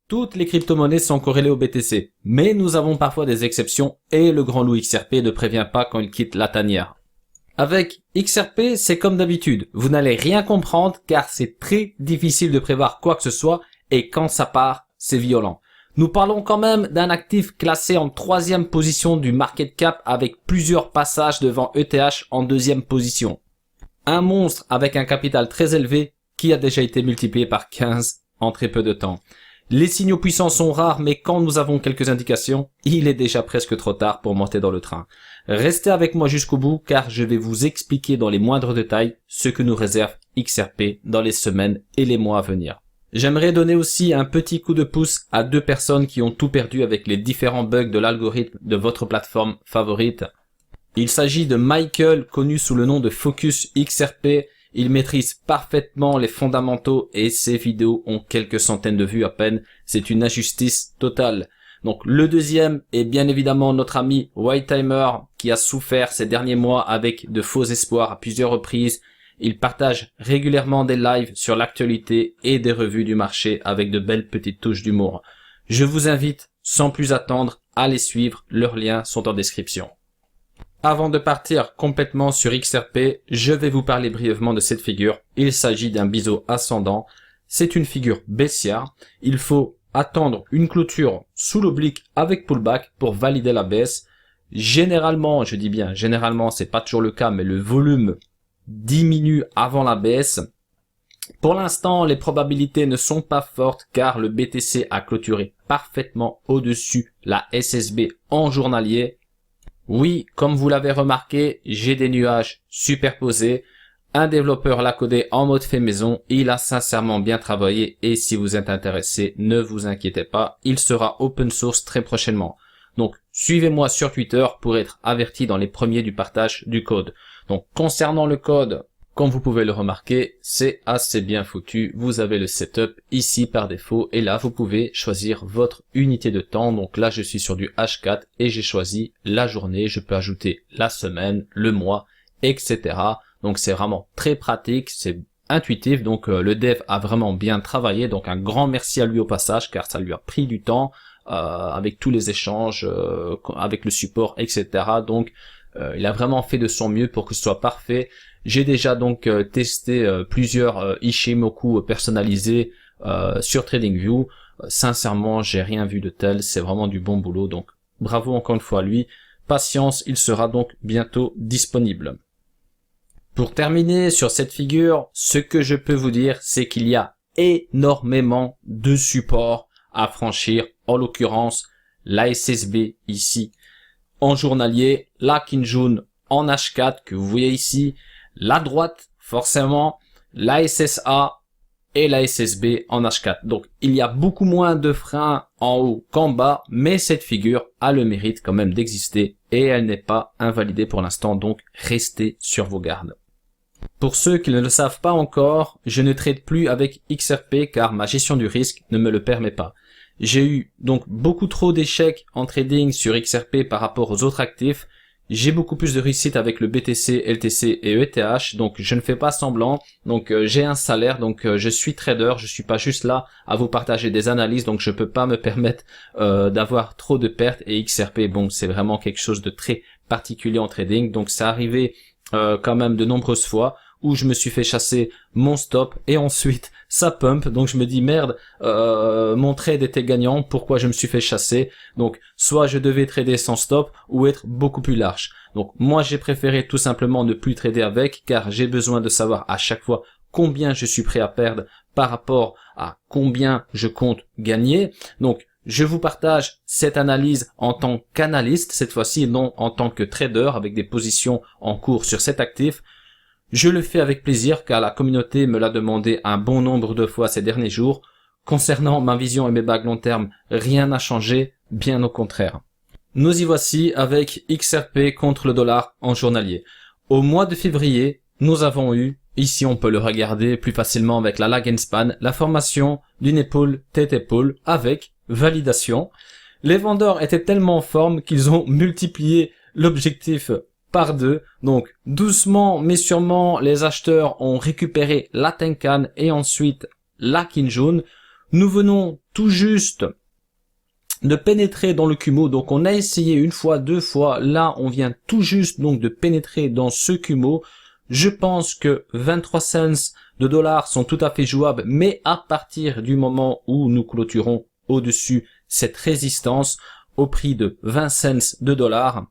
Toutes les crypto-monnaies sont corrélées au BTC, mais nous avons parfois des exceptions et le grand loup XRP ne prévient pas quand il quitte la tanière. Avec XRP, c'est comme d'habitude, vous n'allez rien comprendre car c'est très difficile de prévoir quoi que ce soit et quand ça part, c'est violent. Nous parlons quand même d'un actif classé en 3e position du market cap avec plusieurs passages devant ETH en 2e position. Un monstre avec un capital très élevé qui a déjà été multiplié par 15 en très peu de temps. Les signaux puissants sont rares, mais quand nous avons quelques indications, il est déjà presque trop tard pour monter dans le train. Restez avec moi jusqu'au bout, car je vais vous expliquer dans les moindres détails ce que nous réserve XRP dans les semaines et les mois à venir. J'aimerais donner aussi un petit coup de pouce à 2 personnes qui ont tout perdu avec les différents bugs de l'algorithme de votre plateforme favorite. Il s'agit de Michael, connu sous le nom de Focus XRP. Il maîtrise parfaitement les fondamentaux et ses vidéos ont quelques centaines de vues à peine. C'est une injustice totale. Donc le deuxième est bien évidemment notre ami Whitetimer qui a souffert ces derniers mois avec de faux espoirs à plusieurs reprises. Il partage régulièrement des lives sur l'actualité et des revues du marché avec de belles petites touches d'humour. Je vous invite sans plus attendre à les suivre, leurs liens sont en description. Avant de partir complètement sur XRP, je vais vous parler brièvement de cette figure. Il s'agit d'un biseau ascendant. C'est une figure baissière. Il faut attendre une clôture sous l'oblique avec pullback pour valider la baisse. Généralement, je dis bien généralement, c'est pas toujours le cas, mais le volume diminue avant la baisse. Pour l'instant, les probabilités ne sont pas fortes car le BTC a clôturé parfaitement au-dessus la SSB en journalier. Oui, comme vous l'avez remarqué, j'ai des nuages superposés. Un développeur l'a codé en mode fait maison. Il a sincèrement bien travaillé et si vous êtes intéressé, ne vous inquiétez pas, il sera open source très prochainement. Donc, suivez-moi sur Twitter pour être averti dans les premiers du partage du code. Donc, concernant le code, comme vous pouvez le remarquer, c'est assez bien foutu. Vous avez le setup ici par défaut et là, vous pouvez choisir votre unité de temps. Donc là, je suis sur du H4 et j'ai choisi la journée. Je peux ajouter la semaine, le mois, etc. Donc c'est vraiment très pratique, c'est intuitif. Donc le dev a vraiment bien travaillé. Donc un grand merci à lui au passage car ça lui a pris du temps avec tous les échanges, avec le support, etc. Donc il a vraiment fait de son mieux pour que ce soit parfait. J'ai déjà donc testé plusieurs Ishimoku personnalisés sur TradingView. Sincèrement, j'ai rien vu de tel, c'est vraiment du bon boulot. Donc bravo encore une fois à lui. Patience, il sera donc bientôt disponible. Pour terminer sur cette figure, ce que je peux vous dire, c'est qu'il y a énormément de supports à franchir. En l'occurrence, la SSB ici en journalier, la Kinjun en H4 que vous voyez ici, la droite forcément, la SSA et la SSB en H4. Donc il y a beaucoup moins de freins en haut qu'en bas, mais cette figure a le mérite quand même d'exister et elle n'est pas invalidée pour l'instant, donc restez sur vos gardes. Pour ceux qui ne le savent pas encore, je ne trade plus avec XRP car ma gestion du risque ne me le permet pas. J'ai eu donc beaucoup trop d'échecs en trading sur XRP par rapport aux autres actifs. J'ai beaucoup plus de réussite avec le BTC, LTC et ETH, donc je ne fais pas semblant. Donc j'ai un salaire, donc je suis trader, je suis pas juste là à vous partager des analyses, donc je peux pas me permettre d'avoir trop de pertes. Et XRP, bon, c'est vraiment quelque chose de très particulier en trading, donc ça arrivé quand même de nombreuses fois où je me suis fait chasser mon stop et ensuite ça pump, donc je me dis merde, mon trade était gagnant, pourquoi je me suis fait chasser? Donc soit je devais trader sans stop ou être beaucoup plus large. Donc moi j'ai préféré tout simplement ne plus trader avec car j'ai besoin de savoir à chaque fois combien je suis prêt à perdre par rapport à combien je compte gagner. Donc je vous partage cette analyse en tant qu'analyste cette fois-ci et non en tant que trader avec des positions en cours sur cet actif. Je le fais avec plaisir car la communauté me l'a demandé un bon nombre de fois ces derniers jours. Concernant ma vision et mes bagues long terme, rien n'a changé, bien au contraire. Nous y voici avec XRP contre le dollar en journalier. Au mois de février, nous avons eu, ici on peut le regarder plus facilement avec la lag and span, la formation d'une épaule tête-épaule avec validation. Les vendeurs étaient tellement en forme qu'ils ont multiplié l'objectif par 2. Donc doucement mais sûrement les acheteurs ont récupéré la Tenkan et ensuite la Kinjun. Nous venons tout juste de pénétrer dans le Kumo, donc on a essayé une fois, deux fois, là on vient tout juste donc de pénétrer dans ce Kumo. Je pense que 23 cents de dollars sont tout à fait jouables, mais à partir du moment où nous clôturons au-dessus cette résistance au prix de 20 cents de dollars,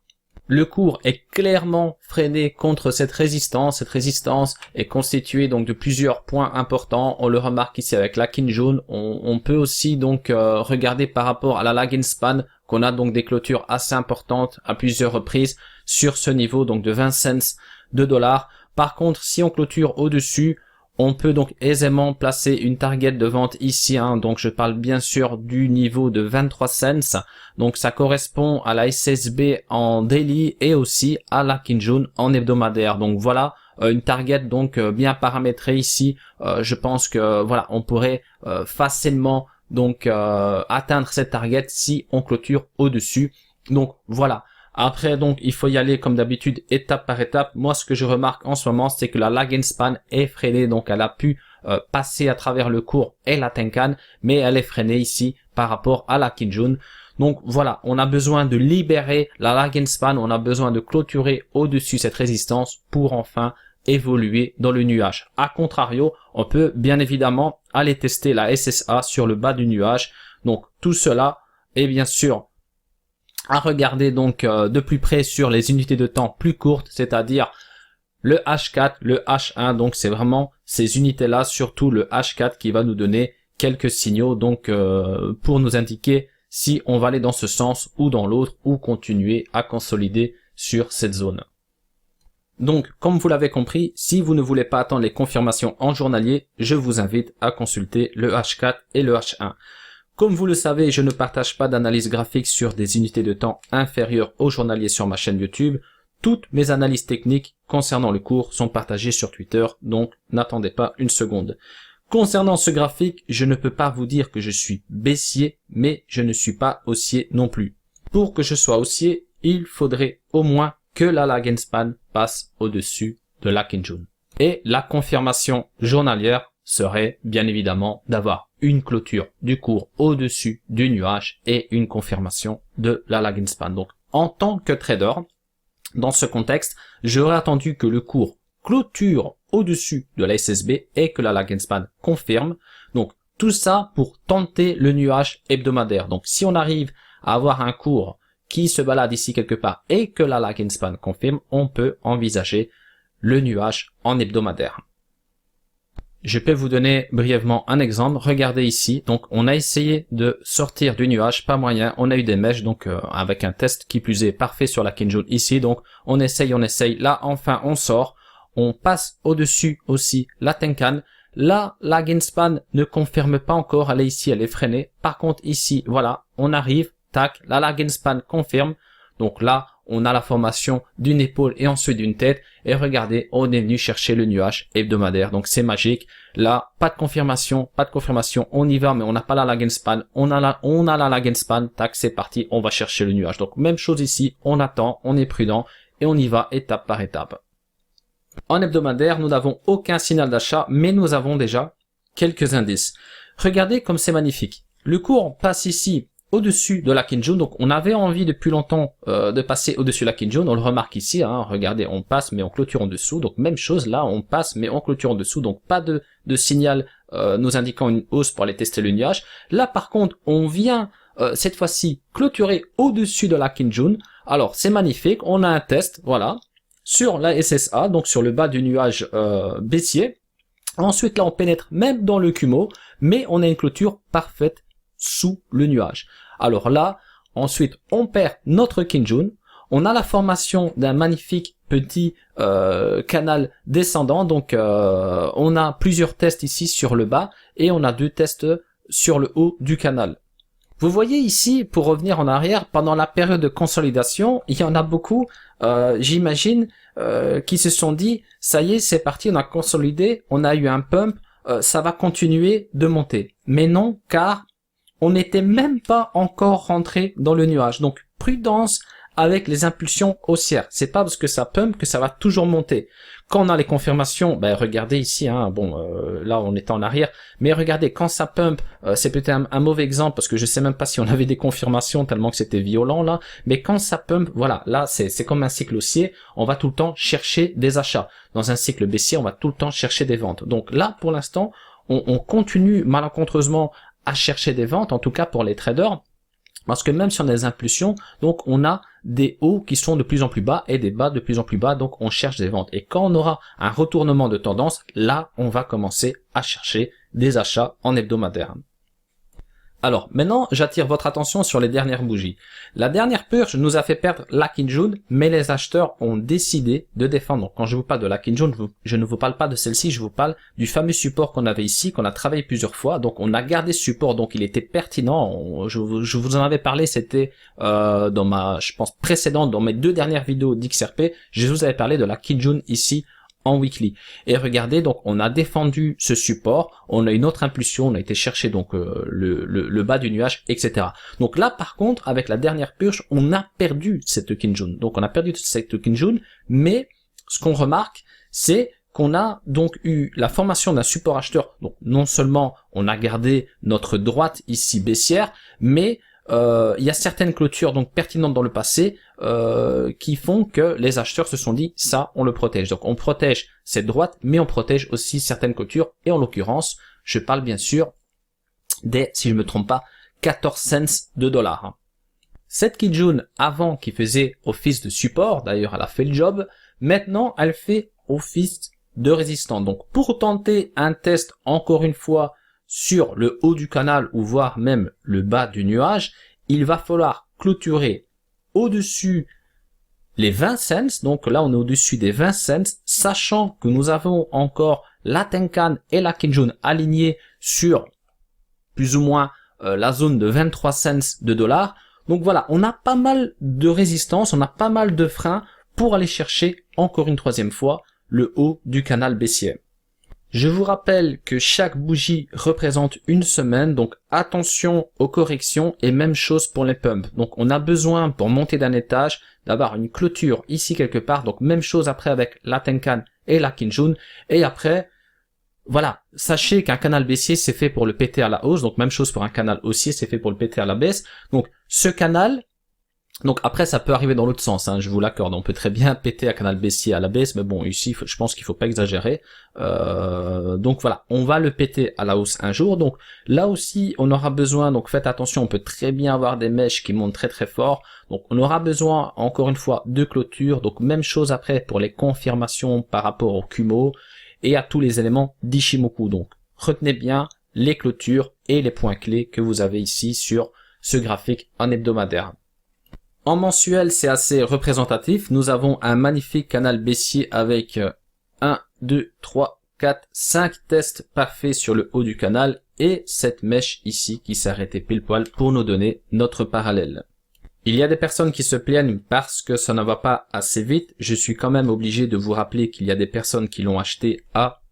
le cours est clairement freiné contre cette résistance. Cette résistance est constituée donc de plusieurs points importants. On le remarque ici avec la Kinjun. On peut aussi donc regarder par rapport à la lag span qu'on a donc des clôtures assez importantes à plusieurs reprises sur ce niveau donc de 20 cents de dollars. Par contre, si on clôture au-dessus, on peut donc aisément placer une target de vente ici, donc je parle bien sûr du niveau de 23 cents, donc ça correspond à la SSB en daily et aussi à la Kinjun en hebdomadaire. Donc voilà, une target donc bien paramétrée ici. Je pense que voilà, on pourrait facilement donc atteindre cette target si on clôture au-dessus. Donc voilà. Après, donc, il faut y aller comme d'habitude, étape par étape. Moi, ce que je remarque en ce moment, c'est que la lag span est freinée. Donc, elle a pu passer à travers le cours et la Tenkan, mais elle est freinée ici par rapport à la Kinjun. Donc, voilà, on a besoin de libérer la lag span. On a besoin de clôturer au-dessus cette résistance pour enfin évoluer dans le nuage. A contrario, on peut bien évidemment aller tester la SSA sur le bas du nuage. Donc, tout cela est bien sûr à regarder donc de plus près sur les unités de temps plus courtes, c'est-à-dire le H4, le H1, donc c'est vraiment ces unités-là, surtout le H4 qui va nous donner quelques signaux donc pour nous indiquer si on va aller dans ce sens ou dans l'autre ou continuer à consolider sur cette zone. Donc, comme vous l'avez compris, si vous ne voulez pas attendre les confirmations en journalier, je vous invite à consulter le H4 et le H1. Comme vous le savez, je ne partage pas d'analyse graphique sur des unités de temps inférieures au journalier sur ma chaîne YouTube. Toutes mes analyses techniques concernant le cours sont partagées sur Twitter, donc n'attendez pas une seconde. Concernant ce graphique, je ne peux pas vous dire que je suis baissier, mais je ne suis pas haussier non plus. Pour que je sois haussier, il faudrait au moins que la lag span passe au-dessus de la Kinjun. Et la confirmation journalière serait bien évidemment d'avoir une clôture du cours au-dessus du nuage et une confirmation de la lag span. Donc, en tant que trader, dans ce contexte, j'aurais attendu que le cours clôture au-dessus de la SSB et que la lag span confirme. Donc, tout ça pour tenter le nuage hebdomadaire. Donc, si on arrive à avoir un cours qui se balade ici quelque part et que la lag span confirme, on peut envisager le nuage en hebdomadaire. Je peux vous donner brièvement un exemple. Regardez ici. Donc, on a essayé de sortir du nuage, pas moyen. On a eu des mèches, donc avec un test qui plus est parfait sur la Kinjun ici. Donc, on essaye. Là, enfin, on sort. On passe au-dessus aussi la Tenkan. Là, la lag span ne confirme pas encore. Elle est ici, elle est freinée. Par contre, ici, voilà, on arrive. Tac, la lag span confirme. Donc là, on a la formation d'une épaule et ensuite d'une tête. Et regardez, on est venu chercher le nuage hebdomadaire. Donc c'est magique. Là, pas de confirmation. On y va, mais on n'a pas la lag span. On a la lag span. Tac, c'est parti. On va chercher le nuage. Donc même chose ici. On attend, on est prudent et on y va étape par étape. En hebdomadaire, nous n'avons aucun signal d'achat, mais nous avons déjà quelques indices. Regardez comme c'est magnifique. Le cours passe ici au-dessus de la Kinjun, donc on avait envie depuis longtemps de passer au-dessus de la Kinjun, on le remarque ici, regardez, on passe mais on clôture en dessous, donc même chose là, on passe mais on clôture en dessous, donc pas de signal nous indiquant une hausse pour aller tester le nuage. Là par contre, on vient cette fois-ci clôturer au-dessus de la Kinjun, alors c'est magnifique, on a un test, voilà, sur la SSA, donc sur le bas du nuage baissier. Ensuite là on pénètre même dans le Kumo, mais on a une clôture parfaite sous le nuage. Alors là, ensuite, on perd notre Kinjun. On a la formation d'un magnifique petit canal descendant. Donc, on a plusieurs tests ici sur le bas et on a 2 tests sur le haut du canal. Vous voyez ici, pour revenir en arrière, pendant la période de consolidation, il y en a beaucoup, j'imagine, qui se sont dit, ça y est, c'est parti, on a consolidé, on a eu un pump, ça va continuer de monter. Mais non, car on n'était même pas encore rentré dans le nuage. Donc, prudence avec les impulsions haussières. C'est pas parce que ça pump que ça va toujours monter. Quand on a les confirmations, ben regardez ici, hein, là on est en arrière, mais regardez, quand ça pump, c'est peut-être un mauvais exemple parce que je sais même pas si on avait des confirmations tellement que c'était violent là, mais quand ça pump, voilà, là c'est comme un cycle haussier, on va tout le temps chercher des achats. Dans un cycle baissier, on va tout le temps chercher des ventes. Donc là, pour l'instant, on continue malencontreusement à chercher des ventes, en tout cas pour les traders, parce que même si on a des impulsions, donc on a des hauts qui sont de plus en plus bas et des bas de plus en plus bas, donc on cherche des ventes. Et quand on aura un retournement de tendance, là on va commencer à chercher des achats en hebdomadaire. Alors, maintenant, j'attire votre attention sur les dernières bougies. La dernière purge nous a fait perdre la Kijun, mais les acheteurs ont décidé de défendre. Donc, quand je vous parle de la Kijun, je ne vous parle pas de celle-ci, je vous parle du fameux support qu'on avait ici, qu'on a travaillé plusieurs fois. Donc, on a gardé ce support, donc il était pertinent. Je vous en avais parlé, c'était dans ma, je pense, précédente, dans mes 2 dernières vidéos d'XRP, je vous avais parlé de la Kijun ici, en weekly. Et regardez, donc on a défendu ce support, on a une autre impulsion, on a été chercher donc le bas du nuage, etc. Donc là par contre, avec la dernière purge, on a perdu cette Kijun. Donc on a perdu cette Kijun, mais ce qu'on remarque, c'est qu'on a donc eu la formation d'un support acheteur. Donc non seulement on a gardé notre droite ici baissière, mais il y a certaines clôtures donc pertinentes dans le passé qui font que les acheteurs se sont dit ça on le protège. Donc on protège cette droite, mais on protège aussi certaines clôtures, et en l'occurrence je parle bien sûr des, si je me trompe pas, 14 cents de dollars. Cette Kijun avant qui faisait office de support, d'ailleurs elle a fait le job, maintenant elle fait office de résistance. Donc pour tenter un test encore une fois sur le haut du canal ou voire même le bas du nuage, il va falloir clôturer au-dessus les 20 cents. Donc là on est au-dessus des 20 cents, sachant que nous avons encore la Tenkan et la Kijun alignées sur plus ou moins la zone de 23 cents de dollars. Donc voilà, on a pas mal de résistance, on a pas mal de freins pour aller chercher encore une troisième fois le haut du canal baissier. Je vous rappelle que chaque bougie représente une semaine, donc attention aux corrections, et même chose pour les pumps. Donc on a besoin pour monter d'un étage d'avoir une clôture ici quelque part, donc même chose après avec la Tenkan et la Kijun, et après, voilà, sachez qu'un canal baissier c'est fait pour le péter à la hausse, donc même chose pour un canal haussier, c'est fait pour le péter à la baisse. Donc ce canal, donc après ça peut arriver dans l'autre sens, hein, je vous l'accorde, on peut très bien péter un canal baissier à la baisse, mais bon ici je pense qu'il faut pas exagérer. Donc voilà, on va le péter à la hausse un jour, donc là aussi on aura besoin, donc faites attention, on peut très bien avoir des mèches qui montent très très fort, donc on aura besoin encore une fois de clôture, donc même chose après pour les confirmations par rapport au Kumo et à tous les éléments d'Ishimoku. Donc retenez bien les clôtures et les points clés que vous avez ici sur ce graphique en hebdomadaire. En mensuel, c'est assez représentatif. Nous avons un magnifique canal baissier avec 1, 2, 3, 4, 5 tests parfaits sur le haut du canal et cette mèche ici qui s'est arrêtée pile poil pour nous donner notre parallèle. Il y a des personnes qui se plaignent parce que ça ne va pas assez vite. Je suis quand même obligé de vous rappeler qu'il y a des personnes qui l'ont acheté à,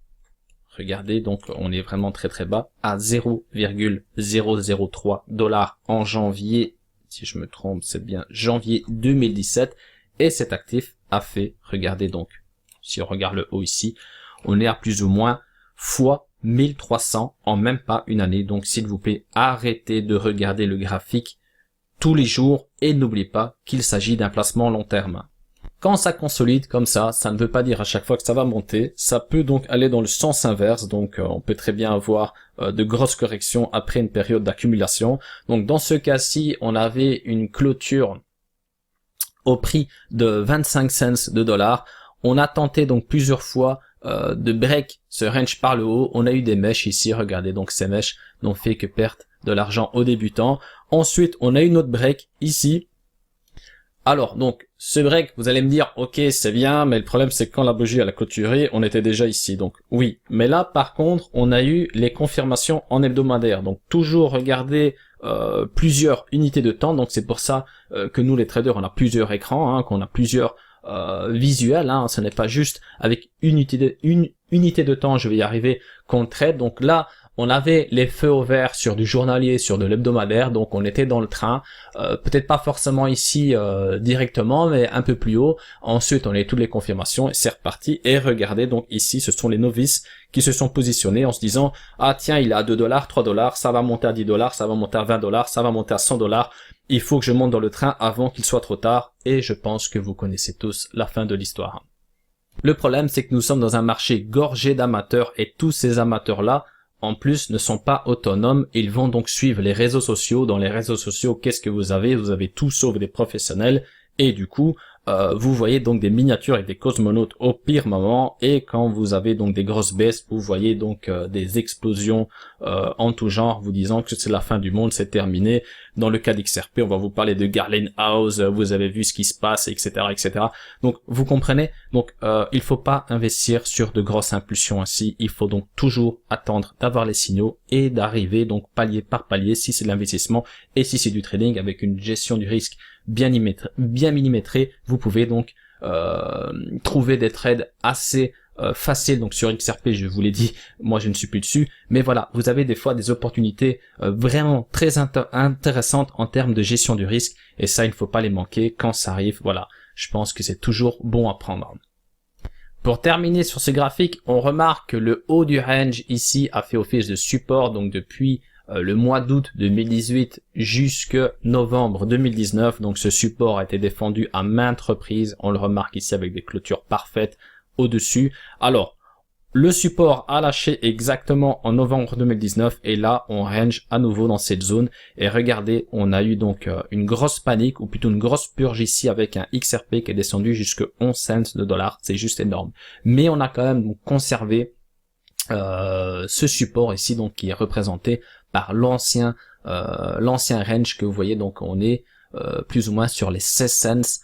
regardez, donc on est vraiment très très bas, à 0,003 $ en janvier. Si je me trompe, c'est bien janvier 2017, et cet actif a fait, regardez donc, si on regarde le haut ici, on est à plus ou moins fois 1300 en même pas une année. Donc s'il vous plaît, arrêtez de regarder le graphique tous les jours et n'oubliez pas qu'il s'agit d'un placement long terme. Quand ça consolide comme ça ne veut pas dire à chaque fois que ça va monter, ça peut donc aller dans le sens inverse, donc on peut très bien avoir de grosses corrections après une période d'accumulation. Donc dans ce cas-ci, on avait une clôture au prix de 25 cents de dollars. On a tenté donc plusieurs fois de break ce range par le haut. On a eu des mèches ici, regardez, donc ces mèches n'ont fait que perdre de l'argent aux débutants. Ensuite, on a eu une autre break ici. Alors, donc, ce break, vous allez me dire, ok, c'est bien, mais le problème, c'est que quand la bougie, elle a clôturé, on était déjà ici. Donc, oui. Mais là, par contre, on a eu les confirmations en hebdomadaire. Donc, toujours regarder plusieurs unités de temps. Donc, c'est pour ça que nous, les traders, on a plusieurs écrans, hein, qu'on a plusieurs visuels. Hein. Ce n'est pas juste avec une unité de temps, je vais y arriver, qu'on trade. Donc là, on avait les feux au vert sur du journalier, sur de l'hebdomadaire, donc on était dans le train, peut-être pas forcément ici directement, mais un peu plus haut. Ensuite, on a toutes les confirmations et c'est reparti. Et regardez, donc ici, ce sont les novices qui se sont positionnés en se disant « Ah tiens, il est à 2 dollars, 3 dollars, ça va monter à 10 dollars, ça va monter à 20 dollars, ça va monter à 100 dollars. Il faut que je monte dans le train avant qu'il soit trop tard. » Et je pense que vous connaissez tous la fin de l'histoire. Le problème, c'est que nous sommes dans un marché gorgé d'amateurs et tous ces amateurs-là, en plus, ne sont pas autonomes. Ils vont donc suivre les réseaux sociaux. Dans les réseaux sociaux, qu'est-ce que vous avez? Vous avez tout sauf des professionnels. Et du coup, vous voyez donc des miniatures avec des cosmonautes au pire moment. Et quand vous avez donc des grosses baisses, vous voyez donc des explosions en tout genre, vous disant que c'est la fin du monde, c'est terminé. Dans le cas d'XRP, on va vous parler de Garland House, vous avez vu ce qui se passe, etc., etc. Donc, vous comprenez? Donc, il faut pas investir sur de grosses impulsions ainsi. Il faut donc toujours attendre d'avoir les signaux et d'arriver donc palier par palier si c'est de l'investissement et si c'est du trading avec une gestion du risque bien millimétrée. Vous pouvez donc trouver des trades assez facile. Donc sur XRP, je vous l'ai dit, moi je ne suis plus dessus, mais voilà, vous avez des fois des opportunités vraiment très intéressantes en termes de gestion du risque, et ça il ne faut pas les manquer quand ça arrive. Voilà, je pense que c'est toujours bon à prendre. Pour terminer sur ce graphique, on remarque que le haut du range ici a fait office de support, donc depuis le mois d'août 2018 jusque novembre 2019, donc ce support a été défendu à maintes reprises, on le remarque ici avec des clôtures parfaites au-dessus. Alors, le support a lâché exactement en novembre 2019 et là, on range à nouveau dans cette zone. Et regardez, on a eu donc une grosse panique ou plutôt une grosse purge ici avec un XRP qui est descendu jusque 11 cents de dollars. C'est juste énorme. Mais on a quand même donc conservé ce support ici donc qui est représenté par l'ancien range que vous voyez. Donc on est plus ou moins sur les 16 cents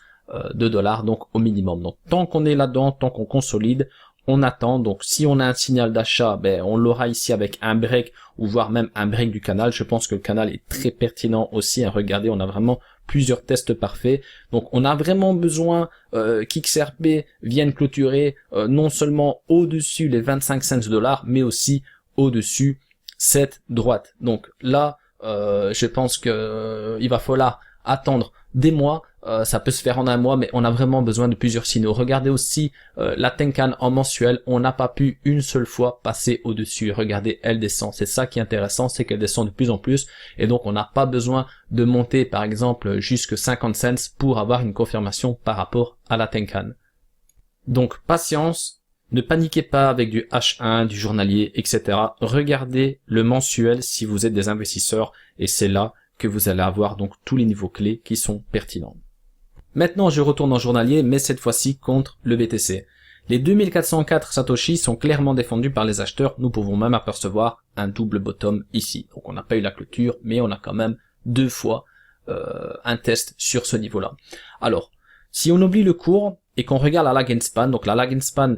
de dollars donc au minimum. Donc tant qu'on est là-dedans, tant qu'on consolide, on attend. Donc si on a un signal d'achat, ben on l'aura ici avec un break ou voire même un break du canal. Je pense que le canal est très pertinent aussi. Regardez, on a vraiment plusieurs tests parfaits. Donc on a vraiment besoin qu'XRP vienne clôturer non seulement au-dessus les 25 cents de dollars, mais aussi au-dessus cette droite. Donc là, je pense que il va falloir attendre des mois. Ça peut se faire en un mois, mais on a vraiment besoin de plusieurs signaux. Regardez aussi la Tenkan en mensuel, on n'a pas pu une seule fois passer au-dessus. Regardez, elle descend. C'est ça qui est intéressant, c'est qu'elle descend de plus en plus, et donc on n'a pas besoin de monter par exemple jusque 50 cents pour avoir une confirmation par rapport à la Tenkan. Donc patience, ne paniquez pas avec du H1, du journalier, etc. Regardez le mensuel si vous êtes des investisseurs, et c'est là que vous allez avoir donc tous les niveaux clés qui sont pertinents. Maintenant, je retourne en journalier, mais cette fois-ci contre le BTC. Les 2404 Satoshi sont clairement défendus par les acheteurs. Nous pouvons même apercevoir un double bottom ici. Donc on n'a pas eu la clôture, mais on a quand même deux fois un test sur ce niveau-là. Alors, si on oublie le cours et qu'on regarde la lag and span, donc la lag and span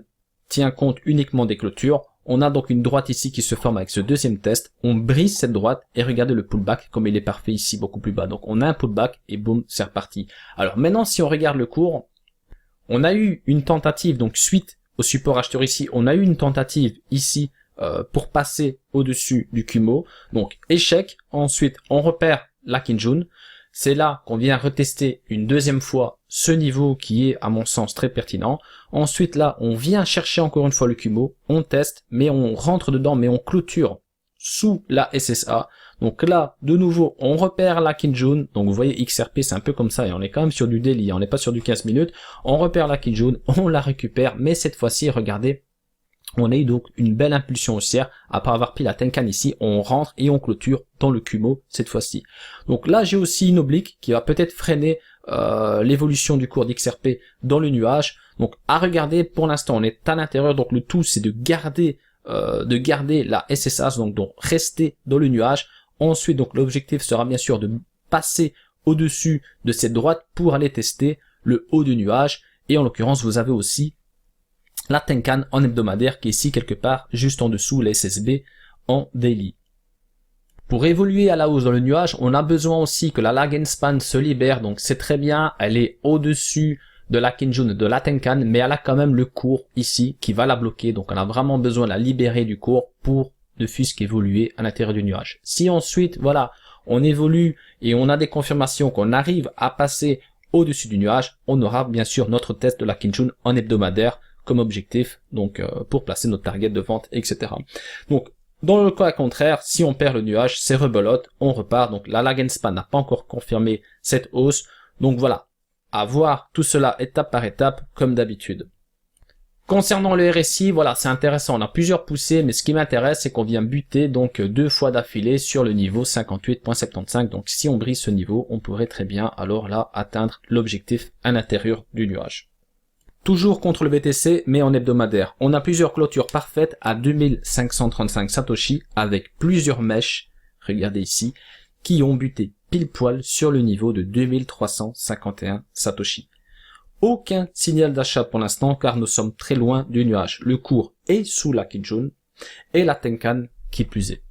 tient compte uniquement des clôtures. On a donc une droite ici qui se forme avec ce deuxième test. On brise cette droite et regardez le pullback comme il est parfait ici, beaucoup plus bas. Donc on a un pullback et boum, c'est reparti. Alors maintenant, si on regarde le cours, on a eu une tentative, donc suite au support acheteur ici, on a eu une tentative ici pour passer au-dessus du Kumo. Donc échec. Ensuite, on repère la Kinjun. C'est là qu'on vient retester une deuxième fois ce niveau qui est à mon sens très pertinent. Ensuite là, on vient chercher encore une fois le Kumo, on teste, mais on rentre dedans, mais on clôture sous la SSA. Donc là, de nouveau, on repère la Kinjun. Donc vous voyez, XRP c'est un peu comme ça, et on est quand même sur du daily, on n'est pas sur du 15 minutes. On repère la Kinjun, on la récupère, mais cette fois-ci, regardez, on a eu donc une belle impulsion haussière. Après avoir pris la Tenkan ici, on rentre et on clôture dans le Kumo cette fois-ci. Donc là, j'ai aussi une oblique qui va peut-être freiner l'évolution du cours d'XRP dans le nuage. Donc à regarder, pour l'instant, on est à l'intérieur. Donc le tout, c'est de garder la SSA, donc rester dans le nuage. Ensuite, donc l'objectif sera bien sûr de passer au-dessus de cette droite pour aller tester le haut du nuage. Et en l'occurrence, vous avez aussi la Tenkan en hebdomadaire qui est ici quelque part juste en dessous la SSB en daily. Pour évoluer à la hausse dans le nuage, on a besoin aussi que la lag and span se libère, donc c'est très bien, elle est au-dessus de la Kinjun, de la Tenkan, mais elle a quand même le cours ici qui va la bloquer, donc on a vraiment besoin de la libérer du cours pour ne fût-ce qu'évoluer à l'intérieur du nuage. Si ensuite, voilà, on évolue et on a des confirmations qu'on arrive à passer au-dessus du nuage, on aura bien sûr notre test de la Kinjun en hebdomadaire comme objectif, donc pour placer notre target de vente, etc. Donc, dans le cas contraire, si on perd le nuage, c'est rebelote, on repart. Donc la lag and span n'a pas encore confirmé cette hausse. Donc voilà, à voir tout cela étape par étape, comme d'habitude. Concernant le RSI, voilà, c'est intéressant. On a plusieurs poussées, mais ce qui m'intéresse, c'est qu'on vient buter donc 2 fois d'affilée sur le niveau 58.75. Donc si on brise ce niveau, on pourrait très bien alors là atteindre l'objectif à l'intérieur du nuage. Toujours contre le BTC, mais en hebdomadaire. On a plusieurs clôtures parfaites à 2535 Satoshi avec plusieurs mèches, regardez ici, qui ont buté pile poil sur le niveau de 2351 Satoshi. Aucun signal d'achat pour l'instant car nous sommes très loin du nuage. Le cours est sous la Kijun et la Tenkan qui plus est.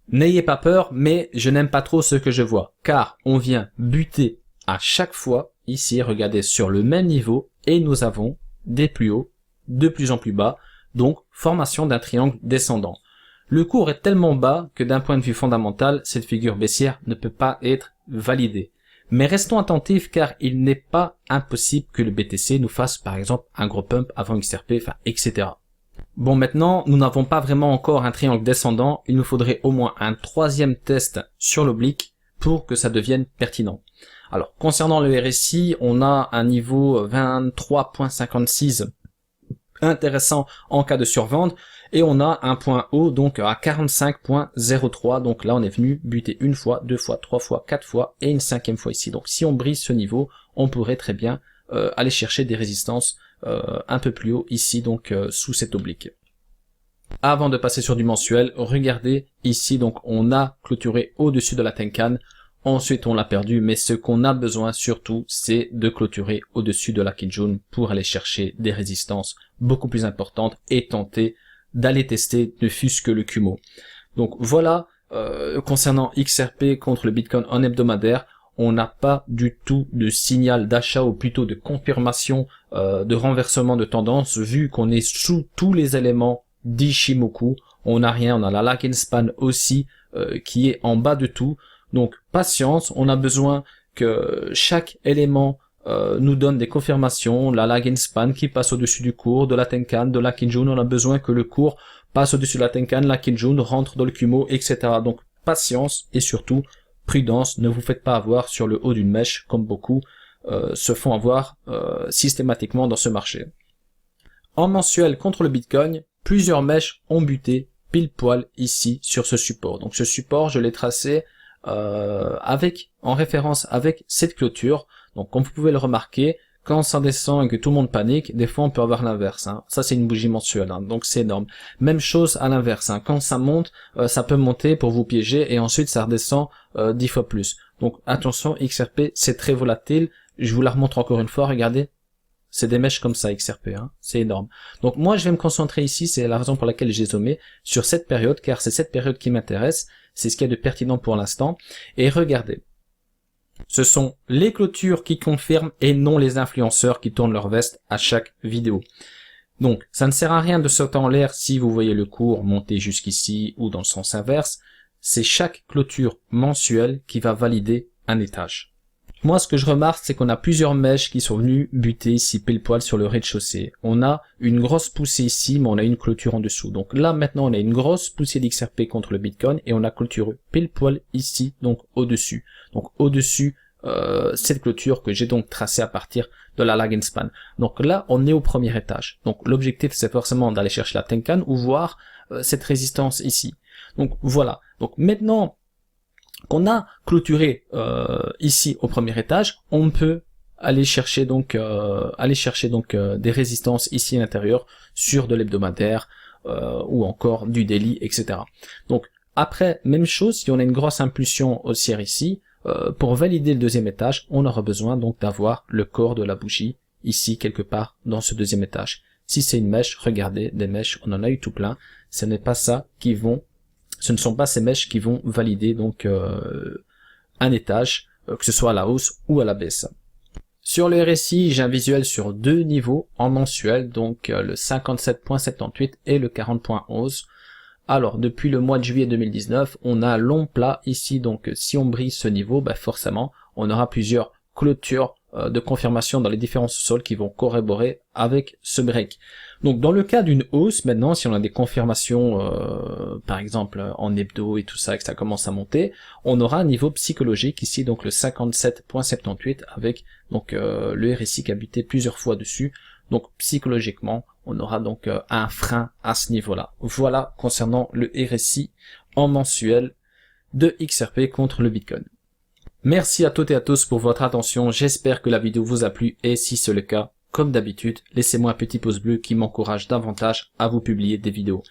N'ayez pas peur, mais je n'aime pas trop ce que je vois car on vient buter à chaque fois. Ici, regardez sur le même niveau et nous avons des plus hauts, de plus en plus bas, donc formation d'un triangle descendant. Le cours est tellement bas que d'un point de vue fondamental, cette figure baissière ne peut pas être validée. Mais restons attentifs car il n'est pas impossible que le BTC nous fasse par exemple un gros pump avant XRP, enfin etc. Bon, maintenant, nous n'avons pas vraiment encore un triangle descendant, il nous faudrait au moins un troisième test sur l'oblique pour que ça devienne pertinent. Alors, concernant le RSI, on a un niveau 23.56 intéressant en cas de survente, et on a un point haut donc à 45.03, donc là on est venu buter une fois, deux fois, trois fois, quatre fois, et une cinquième fois ici. Donc si on brise ce niveau, on pourrait très bien aller chercher des résistances un peu plus haut ici, donc sous cette oblique. Avant de passer sur du mensuel, regardez ici, donc on a clôturé au-dessus de la Tenkan. Ensuite, on l'a perdu, mais ce qu'on a besoin surtout, c'est de clôturer au-dessus de la Kijun pour aller chercher des résistances beaucoup plus importantes et tenter d'aller tester ne fût-ce que le Kumo. Donc voilà, concernant XRP contre le Bitcoin en hebdomadaire, on n'a pas du tout de signal d'achat ou plutôt de confirmation de renversement de tendance vu qu'on est sous tous les éléments d'Ishimoku. On n'a rien, on a la lag and span aussi qui est en bas de tout. Donc patience, on a besoin que chaque élément nous donne des confirmations, la lag and span qui passe au-dessus du cours, de la Tenkan, de la Kijun, on a besoin que le cours passe au-dessus de la Tenkan, la Kijun rentre dans le Kumo, etc. Donc patience et surtout prudence, ne vous faites pas avoir sur le haut d'une mèche comme beaucoup se font avoir systématiquement dans ce marché. En mensuel contre le Bitcoin, plusieurs mèches ont buté pile poil ici sur ce support. Donc ce support, je l'ai tracé en référence avec cette clôture. Donc comme vous pouvez le remarquer, quand ça descend et que tout le monde panique, des fois on peut avoir l'inverse. Ça c'est une bougie mensuelle, donc c'est énorme. Même chose à l'inverse, quand ça monte, ça peut monter pour vous piéger et ensuite ça redescend 10 fois plus. Donc attention, XRP c'est très volatile. Je vous la remontre encore une fois, regardez. C'est des mèches comme ça XRP, c'est énorme. Donc moi je vais me concentrer ici, c'est la raison pour laquelle j'ai zoomé sur cette période, car c'est cette période qui m'intéresse. C'est ce qu'il y a de pertinent pour l'instant. Et regardez, ce sont les clôtures qui confirment et non les influenceurs qui tournent leur veste à chaque vidéo. Donc, ça ne sert à rien de sauter en l'air si vous voyez le cours monter jusqu'ici ou dans le sens inverse. C'est chaque clôture mensuelle qui va valider un étage. Moi, ce que je remarque, c'est qu'on a plusieurs mèches qui sont venues buter ici pile poil sur le rez-de-chaussée. On a une grosse poussée ici, mais on a une clôture en dessous. Donc là, maintenant, on a une grosse poussée d'XRP contre le Bitcoin et on a clôturé pile poil ici, donc au-dessus. Donc au-dessus, cette clôture que j'ai donc tracée à partir de la lag and span. Donc là, on est au premier étage. Donc l'objectif, c'est forcément d'aller chercher la Tenkan ou voir cette résistance ici. Donc voilà. Donc maintenant qu'on a clôturé ici au premier étage, on peut aller chercher donc des résistances ici à l'intérieur sur de l'hebdomadaire ou encore du daily, etc. Donc après, même chose, si on a une grosse impulsion haussière ici, pour valider le deuxième étage, on aura besoin donc d'avoir le corps de la bougie ici quelque part dans ce deuxième étage. Si c'est une mèche, regardez, des mèches, on en a eu tout plein. Ce ne sont pas ces mèches qui vont valider donc un étage, que ce soit à la hausse ou à la baisse. Sur le RSI, j'ai un visuel sur deux niveaux en mensuel, donc le 57.78 et le 40.11. Alors, depuis le mois de juillet 2019, on a un long plat ici, donc si on brise ce niveau, forcément, on aura plusieurs clôtures de confirmation dans les différents sous-sols qui vont corroborer avec ce break. Donc dans le cas d'une hausse, maintenant, si on a des confirmations, par exemple en hebdo et tout ça, et que ça commence à monter, on aura un niveau psychologique ici, donc le 57.78, avec donc le RSI qui a buté plusieurs fois dessus. Donc psychologiquement, on aura donc un frein à ce niveau-là. Voilà concernant le RSI en mensuel de XRP contre le Bitcoin. Merci à toutes et à tous pour votre attention, j'espère que la vidéo vous a plu et si c'est le cas, comme d'habitude, laissez-moi un petit pouce bleu qui m'encourage davantage à vous publier des vidéos.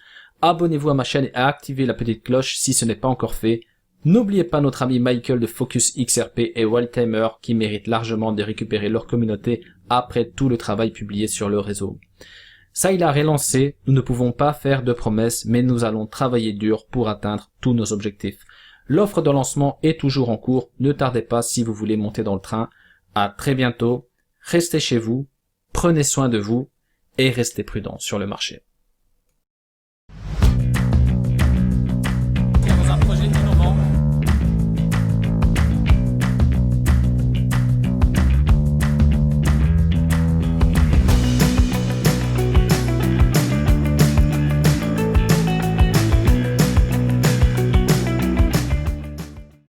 Abonnez-vous à ma chaîne et activez la petite cloche si ce n'est pas encore fait. N'oubliez pas notre ami Michael de Focus XRP et Wildtimer qui méritent largement de récupérer leur communauté après tout le travail publié sur le réseau. Ça il a relancé, nous ne pouvons pas faire de promesses mais nous allons travailler dur pour atteindre tous nos objectifs. L'offre de lancement est toujours en cours, ne tardez pas si vous voulez monter dans le train. À très bientôt, restez chez vous, prenez soin de vous et restez prudents sur le marché.